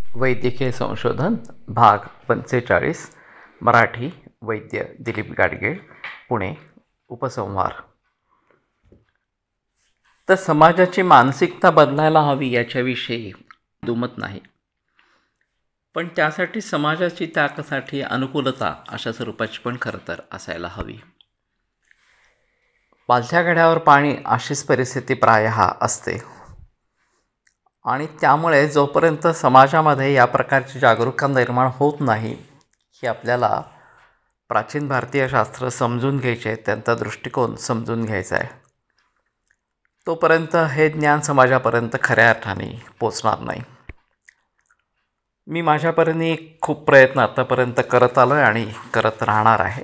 वैद्यकीय संशोधन भाग 45 मराठी वैद्य दिलीप गाडगीळ पुणे उपसंहार. तर समाजाची मानसिकता बदलायला हवी याच्याविषयी दुमत नाही, पण त्यासाठी समाजाची त्यासाठी अनुकूलता अशा स्वरूपाची पण खरं तर असायला हवी. पालथ्या गड्यावर पाणी अशीच परिस्थिती प्रायः असते आणि त्यामुळे जोपर्यंत समाजामध्ये या प्रकारची जागरूकता निर्माण होत नाही की आपल्याला प्राचीन भारतीय शास्त्र समजून घ्यायचे, त्यांचा दृष्टिकोन समजून घ्यायचा आहे, तोपर्यंत हे ज्ञान समाजापर्यंत खऱ्या अर्थाने पोचणार नाही. मी माझ्यापरीने खूप प्रयत्न आतापर्यंत करत आलो आहे आणि करत राहणार आहे.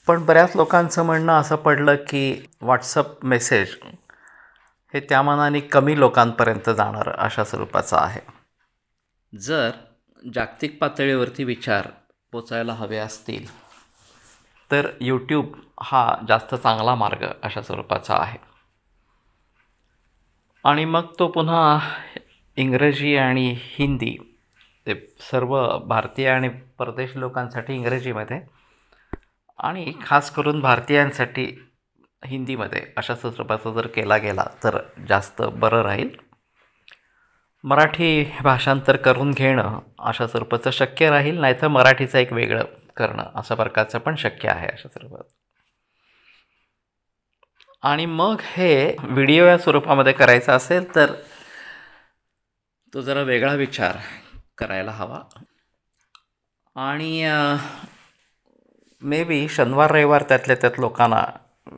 पण बऱ्याच लोकांचं म्हणणं असं पडलं की व्हॉट्सअप मेसेज हे त्या मानाने कमी लोकांपर्यंत जाणार अशा स्वरूपाचं आहे. जर जागतिक पातळीवरती विचार पोचायला हवे असतील तर यूट्यूब हा जास्त चांगला मार्ग अशा स्वरूपाचा आहे. आणि मग तो पुन्हा इंग्रजी आणि हिंदी, ते सर्व भारतीय आणि परदेशी लोकांसाठी इंग्रजीमध्ये आणि खास करून भारतीयांसाठी हिंदीमध्ये अशा स्वरूपाचा जर केला गेला तर जास्त बरं राहील. मराठी भाषांतर करून घेणं अशा स्वरूपाचं शक्य राहील, नाहीतर मराठीचं एक वेगळं करणं अशा प्रकारचं पण शक्य आहे अशा स्वरूपात. आणि मग हे व्हिडिओ या स्वरूपामध्ये करायचं असेल तर तो जरा वेगळा विचार करायला हवा. आणि मे बी शनिवार रविवार त्यातल्या त्यात लोकांना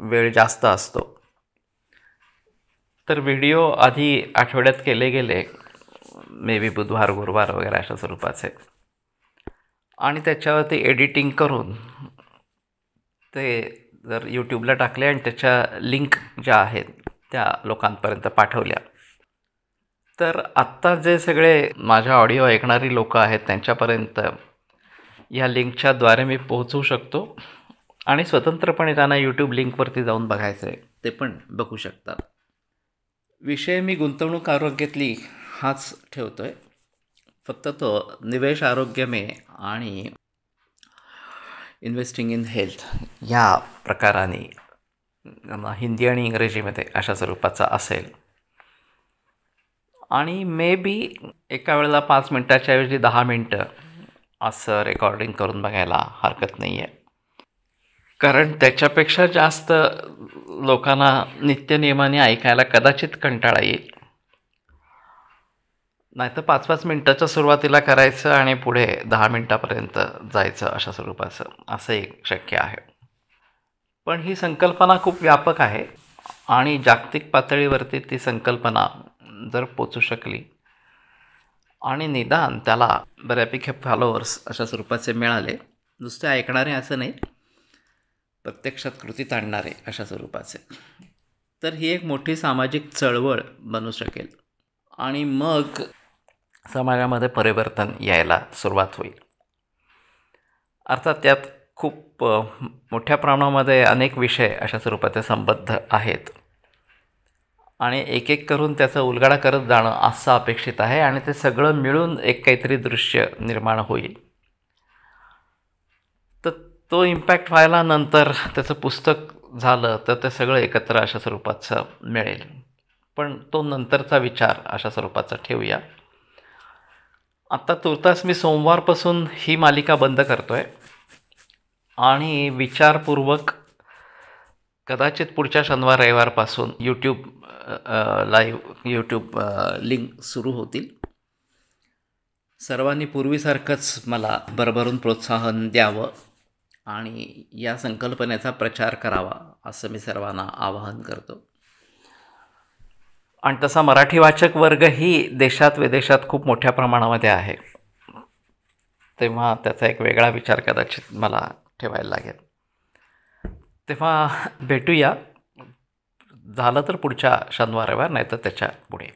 वेळ जास्त असतो, तर व्हिडिओ आधी आठवड्यात केले गेले, मे बी बुधवार गुरुवार वगैरे अशा स्वरूपाचे, आणि त्याच्यावरती एडिटिंग करून ते जर यूट्यूबला टाकले आणि त्याच्या लिंक ज्या आहेत त्या लोकांपर्यंत पाठवल्या, तर आत्ता जे सगळे माझ्या ऑडिओ ऐकणारी लोक आहेत त्यांच्यापर्यंत या लिंकच्या द्वारे मी पोहोचवू शकतो आणि स्वतंत्रपणे त्यांना यूट्यूब लिंकवरती जाऊन बघायचं आहे ते पण बघू शकतात. विषय मी गुंतवणूक आरोग्यातली हाच ठेवतो आहे, फक्त तो निवेश आरोग्य में आणि इन्व्हेस्टिंग इन हेल्थ ह्या प्रकाराने हिंदी आणि इंग्रजीमध्ये अशा स्वरूपाचा असेल. आणि मे बी एका वेळेला 5 मिनटाच्या ऐवजी 10 मिनटं असं रेकॉर्डिंग करून बघायला हरकत नाही आहे, कारण त्याच्यापेक्षा जास्त लोकांना नित्यनियमाने ऐकायला कदाचित कंटाळा येईल. नाहीतर 5-5 मिनटाच्या सुरुवातीला करायचं आणि पुढे 10 मिनटापर्यंत जायचं अशा स्वरूपाचं असं एक शक्य आहे. पण ही संकल्पना खूप व्यापक आहे आणि जागतिक पातळीवरती ती संकल्पना जर पोचू शकली आणि निदान त्याला बऱ्यापैकी फॉलोअर्स अशा स्वरूपाचे मिळाले, नुसते ऐकणारे असं नाही, प्रत्यक्षात कृतीत आणणारे अशा स्वरूपाचे, तर ही एक मोठी सामाजिक चळवळ बनू शकेल आणि मग समाजामध्ये परिवर्तन यायला सुरुवात होईल. अर्थात त्यात खूप मोठ्या प्रमाणामध्ये अनेक विषय अशा स्वरूपाचे संबद्ध आहेत आणि एक एक करून त्याचा उलगडा करत जाणं असं अपेक्षित आहे आणि ते सगळं मिळून एक काहीतरी दृश्य निर्माण होईल. तर तो इम्पॅक्ट व्हायला नंतर त्याचं पुस्तक झालं तर ते सगळं एकत्र अशा स्वरूपाचं मिळेल, पण तो नंतरचा विचार अशा स्वरूपाचा ठेवूया. आत्ता तुर्तास मी सोमवारपासून ही मालिका बंद करतो आहे आणि विचारपूर्वक कदाचित पुढच्या शनिवार रविवारपासून यूट्यूब लिंक सुरू होतील. सर्वांनी पूर्वीसारखंच मला भरभरून प्रोत्साहन द्यावं आणि या संकल्पनेचा प्रचार करावा असं मी सर्वांना आवाहन करतो. आणि तसा मराठी वाचक वर्गही देशात विदेशात खूप मोठ्या प्रमाणामध्ये आहे, तेव्हा त्याचा एक वेगळा विचार कदाचित मला ठेवायला लागेल. तेव्हा भेटूया, झालं तर पुढच्या शनिवार रविवार, नाही तर त्याच्या पुढे.